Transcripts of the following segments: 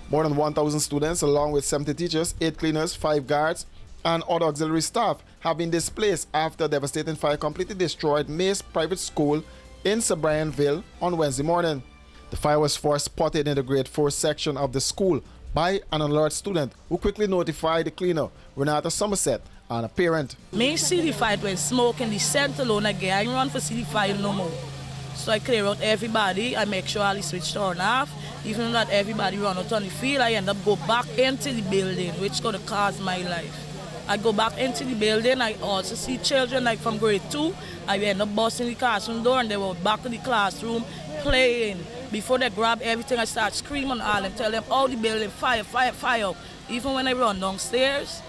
More than 1,000 students, along with 70 teachers, 8 cleaners, 5 guards, and other auxiliary staff have been displaced after a devastating fire completely destroyed Mays Private School in Sobrianville on Wednesday morning. The fire was first spotted in the grade 4 section of the school by an alert student who quickly notified the cleaner, Renata Somerset, and a parent. Me see the fire when smoke in the center alone again. I run for see the fire no more. So I clear out everybody. I make sure all the switch turn off. Even though not everybody run out on the field, I end up go back into the building, which could have caused my life. I go back into the building. I also see children like from grade 2. I end up busting the classroom door and they were back in the classroom playing. Before they grab everything, I start screaming at them, tell them, oh, the building, fire, fire, fire. Even when I run downstairs,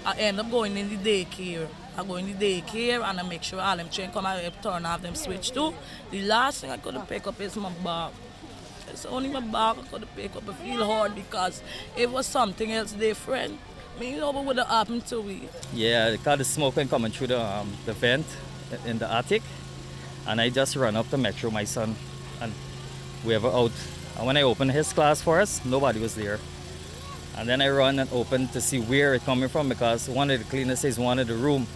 I end up going in the daycare. I go in the daycare and I make sure all them children come out and turn off them switch too. The last thing I could have picked up is my back. It's only my back I could have picked up. I feel hard because it was something else different. Me know what would have happened to me. Yeah, because the smoke went coming through the vent in the attic, and I just ran up to make sure my son and we were out. And when I opened his class for us, nobody was there. And then I run and open to see where it's coming from because one of the cleaners says one of the room.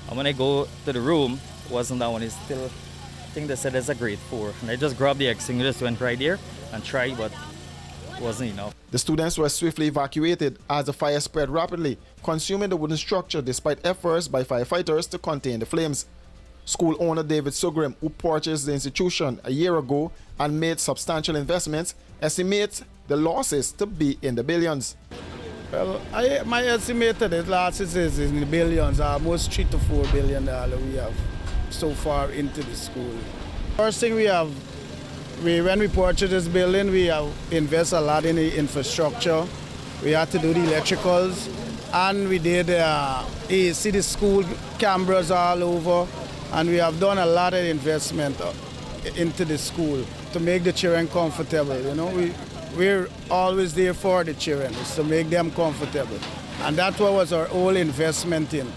And when I go to the room, it wasn't that one. It's still, I think they said it's a grade 4. And I just grabbed the extinguisher, went right there and tried, but it wasn't enough. The students were swiftly evacuated as the fire spread rapidly, consuming the wooden structure despite efforts by firefighters to contain the flames. School owner David Sugrim, who purchased the institution a year ago and made substantial investments, estimates the losses to be in the billions. Well, my estimated losses is in the billions, almost $3 to $4 billion we have so far into the school. First thing when we purchased this building, we have invested a lot in the infrastructure. We had to do the electricals, and we did see the school cameras all over, and we have done a lot of investment into the school to make the children comfortable. You know, we're always there for the children, is to make them comfortable, and that's what was our whole investment in.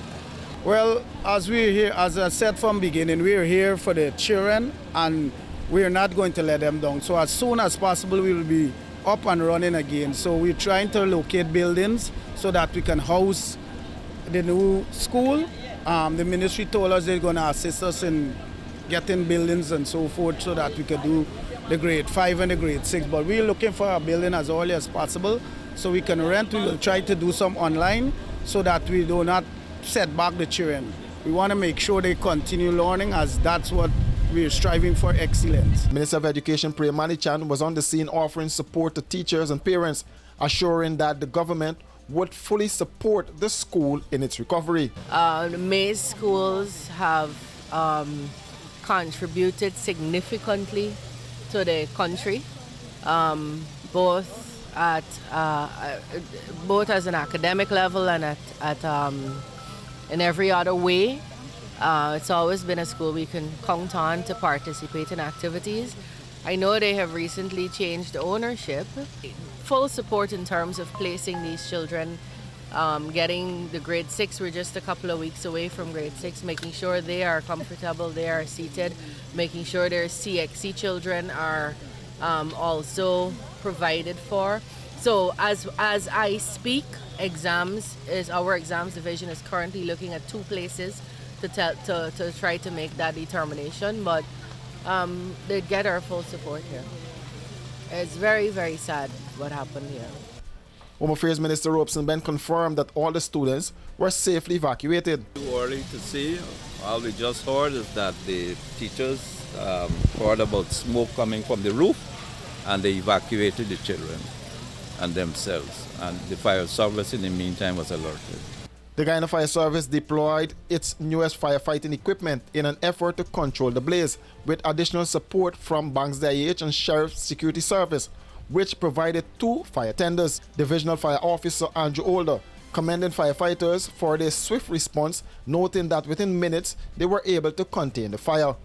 Well, as we're here, as I said from the beginning, we're here for the children, and we're not going to let them down. So as soon as possible, we will be up and running again. So we're trying to locate buildings so that we can house the new school. The ministry told us they're going to assist us in getting buildings and so forth so that we can do the grade 5 and the grade 6. But we're looking for a building as early as possible so we can rent. We will try to do some online so that we do not set back the children. We want to make sure they continue learning, as that's what we're striving for, excellence. Minister of Education Priya Manichan was on the scene offering support to teachers and parents, assuring that the government would fully support the school in its recovery. The Mays schools have contributed significantly to the country, both as an academic level and at in every other way. It's always been a school we can count on to participate in activities. I know they have recently changed ownership. Full support in terms of placing these children, getting the grade 6. We're just a couple of weeks away from grade 6, making sure they are comfortable, they are seated, making sure their CXC children are also provided for. So as I speak, our exams division is currently looking at 2 places to try to make that determination, but they get our full support here. It's very, very sad what happened here. Home Affairs Minister Robeson Ben confirmed that all the students were safely evacuated. Too early to see. All we just heard is that the teachers heard about smoke coming from the roof, and they evacuated the children and themselves. And the fire service in the meantime was alerted. The Guyana Fire Service deployed its newest firefighting equipment in an effort to control the blaze, with additional support from Banks DIH and Sheriff's Security Service, which provided 2 fire tenders. Divisional Fire Officer Andrew Older commended firefighters for their swift response, noting that within minutes they were able to contain the fire.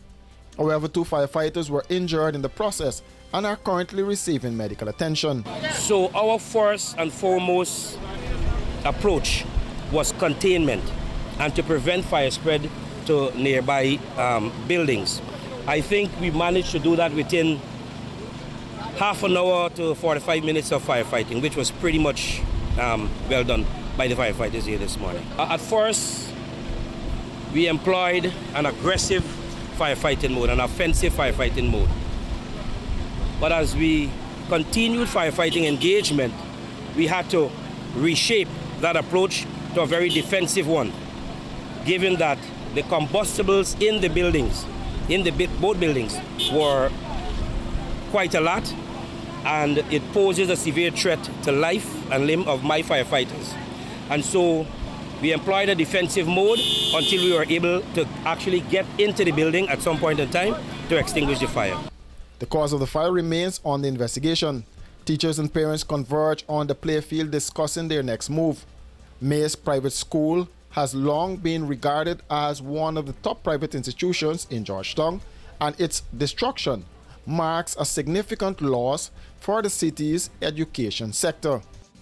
However, 2 firefighters were injured in the process and are currently receiving medical attention. So our first and foremost approach was containment and to prevent fire spread to nearby buildings. I think we managed to do that within half an hour to 45 minutes of firefighting, which was pretty much well done by the firefighters here this morning. At first, we employed an aggressive firefighting mode, an offensive firefighting mode. But as we continued firefighting engagement, we had to reshape that approach to a very defensive one, given that the combustibles in the buildings, both buildings, were quite a lot, and it poses a severe threat to life and limb of my firefighters. And so we employed a defensive mode until we were able to actually get into the building at some point in time to extinguish the fire. The cause of the fire remains on the investigation. Teachers and parents converge on the playfield discussing their next move. May's private school has long been regarded as one of the top private institutions in Georgetown, and its destruction marks a significant loss for the city's education sector.